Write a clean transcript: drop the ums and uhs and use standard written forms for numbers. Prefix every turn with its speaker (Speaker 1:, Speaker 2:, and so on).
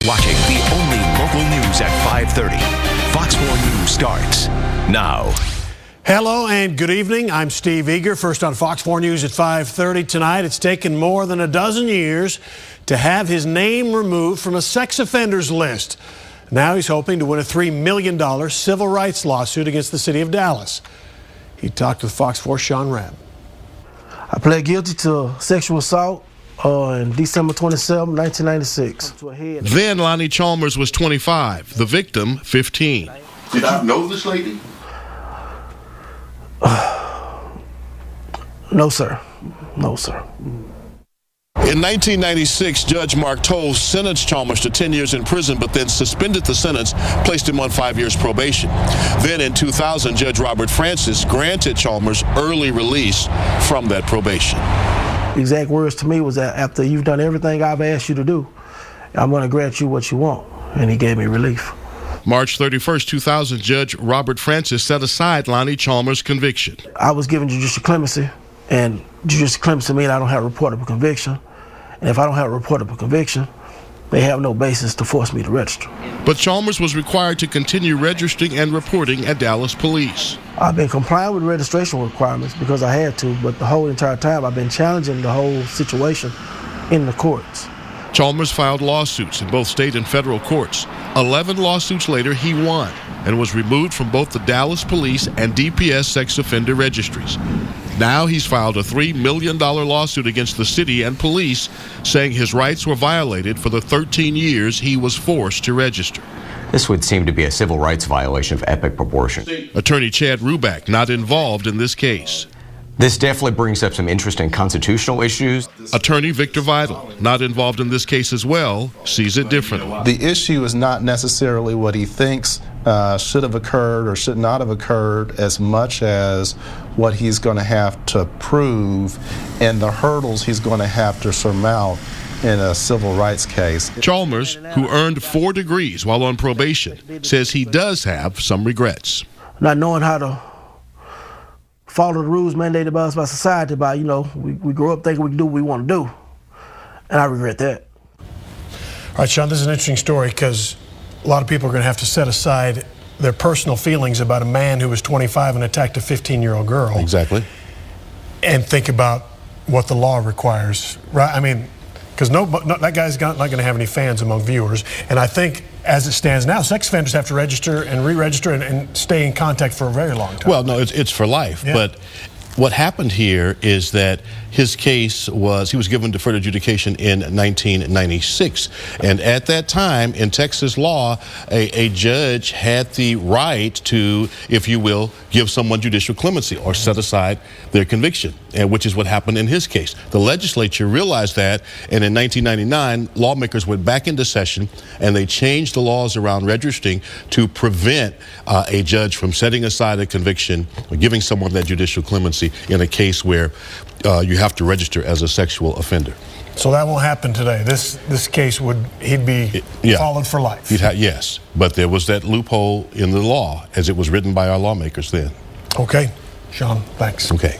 Speaker 1: Watching the only local news at 5:30. Fox 4 News starts now.
Speaker 2: Hello and good evening. I'm Steve Eager. First on Fox 4 News at 5:30 tonight. It's taken more than a dozen years to have his name removed from a sex offenders list. Now he's hoping to win a $3 million civil rights lawsuit against the city of Dallas. He talked with Fox 4's Sean Rabb.
Speaker 3: I pled guilty to sexual assault on December 27, 1996.
Speaker 4: Then Lonnie Chalmers was 25, the victim 15.
Speaker 5: Did you know this lady?
Speaker 3: No, sir. No, sir.
Speaker 4: In 1996, Judge Mark Toll sentenced Chalmers to 10 years in prison, but then suspended the sentence, placed him on 5 years probation. Then in 2000, Judge Robert Francis granted Chalmers early release from that probation.
Speaker 3: Exact words to me was that after you've done everything I've asked you to do, I'm going to grant you what you want. And he gave me relief.
Speaker 4: March 31st, 2000, Judge Robert Francis set aside Lonnie Chalmers' conviction.
Speaker 3: I was given judicial clemency, and judicial clemency means I don't have a reportable conviction. And if I don't have a reportable conviction, they have no basis to force me to register.
Speaker 4: But Chalmers was required to continue registering and reporting at Dallas Police.
Speaker 3: I've been complying with registration requirements because I had to, but the whole entire time I've been challenging the whole situation in the courts.
Speaker 4: Chalmers filed lawsuits in both state and federal courts. 11 lawsuits later, he won and was removed from both the Dallas Police and DPS sex offender registries. Now he's filed a $3 million lawsuit against the city and police, saying his rights were violated for the 13 years he was forced to register.
Speaker 6: This would seem to be a civil rights violation of epic proportion.
Speaker 4: Attorney Chad Ruback not involved in this case.
Speaker 6: This definitely brings up some interesting constitutional issues.
Speaker 4: Attorney Victor Vidal, not involved in this case as well, sees it differently.
Speaker 7: The issue is not necessarily what he thinks should have occurred or should not have occurred, as much as what he's going to have to prove and the hurdles he's going to have to surmount in a civil rights case.
Speaker 4: Chalmers, who earned 4 degrees while on probation, says he does have some regrets.
Speaker 3: Not knowing how to follow the rules mandated by us by society, we grow up thinking we can do what we want to do, and I regret that.
Speaker 2: All right, Sean, this is an interesting story because a lot of people are going to have to set aside their personal feelings about a man who was 25 and attacked a 15-year-old girl.
Speaker 4: Exactly.
Speaker 2: And think about what the law requires, right? I mean, because that guy's not going to have any fans among viewers. And I think, as it stands now, sex offenders have to register and re-register and stay in contact for a very long time.
Speaker 4: Well, no, it's for life. Yeah. But what happened here is that his case was, he was given deferred adjudication in 1996. And at that time, in Texas law, a judge had the right to, if you will, give someone judicial clemency or set aside their conviction, which is what happened in his case. The legislature realized that, and in 1999, lawmakers went back into session and they changed the laws around registering to prevent a judge from setting aside a conviction or giving someone that judicial clemency in a case where you have to register as a sexual offender.
Speaker 2: So that won't happen today. This case he'd be followed for life.
Speaker 4: Yes, but there was that loophole in the law as it was written by our lawmakers then.
Speaker 2: Okay, Sean, thanks.
Speaker 4: Okay.